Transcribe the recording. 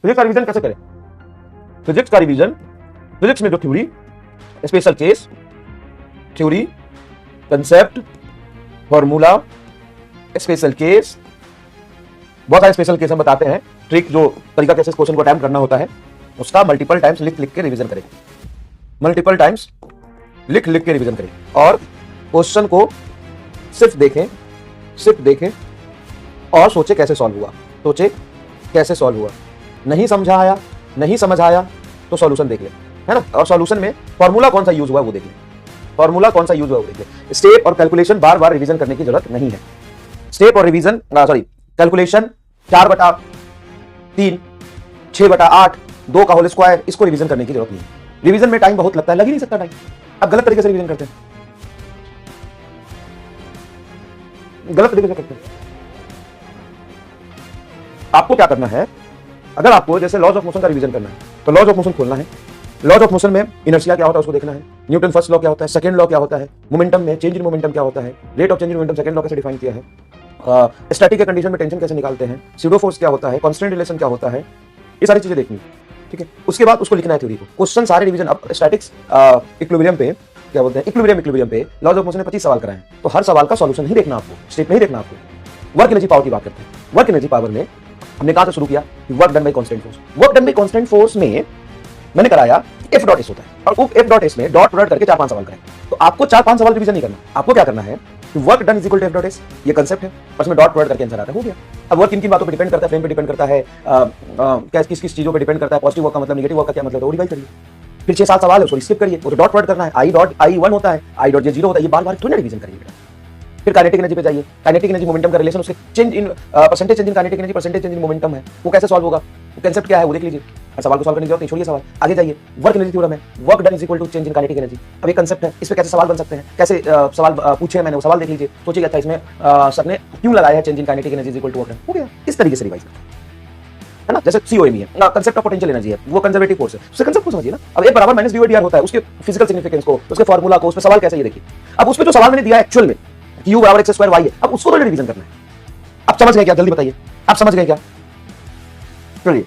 Physics का revision कैसे करें? फिजिक्स का रिवीजन, फिजिक्स में जो theory, special case, theory, concept, formula, special case, बहुत सारे स्पेशल केस हम बताते हैं, ट्रिक जो तरीका कैसे क्वेश्चन को अटेम्प्ट करना होता है, उसका मल्टीपल टाइम्स लिख लिख के रिवीजन करें, मल्टीपल टाइम्स लिख लिख के रिवीजन करें, और क्वेश्चन को सिर्फ देखें और सोचे कैसे सॉल्व हुआ, सोचे कैसे सॉल्व हुआ। नहीं समझ आया तो सॉल्यूशन देख ले, है ना, और सॉल्यूशन में फॉर्मूला कौन सा यूज हुआ वो देख ले, फॉर्मूला कौन सा यूज हुआ वो देख ले। स्टेप और कैलकुलेशन बार बार रिवीजन करने की जरूरत नहीं है। स्टेप और रिवीजन कैलकुलेशन 4/3, 6/8, 2 का होल स्क्वायर, इसको रिवीजन करने की जरूरत नहीं है। रिवीजन में टाइम बहुत लगता है, लग ही नहीं सकता टाइम, आप गलत तरीके से रिवीजन करते हैं, गलत तरीके से करते हैं। आपको क्या करना है, अगर आपको जैसे लॉज ऑफ मोशन का रिवीजन करना है तो लॉज ऑफ मोशन खोलना है। लॉज ऑफ मोशन में इनर्शिया क्या होता है उसको देखना है, न्यूटन फर्स्ट लॉ क्या होता है, सेकंड लॉ क्या होता है, मोमेंटम में चेंज इन मोमेंटम क्या होता है, rate of change in momentum second law कैसे डिफाइन किया है, स्टैटिक के कंडीशन में टेंशन कैसे निकालते हैं, स्यूडो फोर्स क्या होता है, कांस्टेंट रिलेशन क्या होता है, ये सारी चीजें देखनी, ठीक है। उसके बाद उसको लिखना है थ्योरी को, क्वेश्चन सारे रिवीजन। अब स्टैटिक्स इक्विलिब्रियम पे क्या बोलते हैं, इक्विलिब्रियम पे लॉज ऑफ मोशन में 25 सवाल कराए हैं, तो हर सवाल का सॉल्यूशन नहीं देखना आपको, स्टेप नहीं देखना आपको। वर्क एनर्जी पावर की बात करते हैं। वर्क एनर्जी पावर में हमने कहां से शुरू किया, work done by constant force. Work done by constant force में मैंने कराया F डॉट एस होता है, और F डॉट एस में डॉट प्रोडक्ट करके 4-5 सवाल कराए। तो आपको 4-5 सवाल रिवीजन नहीं करना, आपको क्या करना है कि work done is equal to F dot s, ये कांसेप्ट है, उसमें डॉट प्रोडक्ट करके आंसर आता है, हो गया। अब वर्क किन किन बातों पे डिपेंड करता है, फ्रेम पे डिपेंड करता है, किस किस चीजों पे डिपेंड करता है, पॉजिटिव वर्क का मतलब, नेगेटिव वर्क का क्या मतलब है, वो रिवाइज करिए। फिर 6-7 सवाल है उसको स्किप करिए, वो डॉट प्रोडक्ट करना है, आई डॉट I1 होता है, आई डॉट J0 होता है, ये बार बार थोड़ी ना रिवीजन करिए बेटा। फिर काइनेटिक एनर्जी पे जाइए, काइनेटिक एनर्जी मोमेंटम का रिलेशन, उसके change in percentage change in kinetic energy, percentage change in momentum है, वो कैसे सॉल्व होगा, वो कांसेप्ट क्या है वो देख लीजिए। और सवाल को सॉल्व करने की जरूरत नहीं, छोड़िए सवाल, आगे जाइए। वर्क एनर्जी थ्योरम है, work done is equal to change in kinetic energy, अब ये कांसेप्ट है, इस पे कैसे सवाल बन सकते हैं, कैसे सवाल पूछे हैं मैंने, वो सवाल देख लीजिए, सोचिए अच्छा इसमें सर ने क्यों लगाया है change in kinetic energy is equal to work done, हो गया। इस तरीके से रिवाइज है ना। जैसे COME है, कांसेप्ट ऑफ पोटेंशियल एनर्जी है, वो कंजर्वेटिव फोर्स है, उसके कांसेप्ट को समझिए ना। अब A बराबर माइनस B/dr होता है, उसके फिजिकल सिग्निफिकेंस को, उसके फार्मूला को, उस पे सवाल कैसे ये देखिए। अब उस पे जो सवाल मैंने दिया एक्चुअल में U बराबर x स्क्वायर y है, अब उसको तो रिवीजन करना है। आप समझ गए क्या, जल्दी बताइए, आप समझ गए क्या? चलिए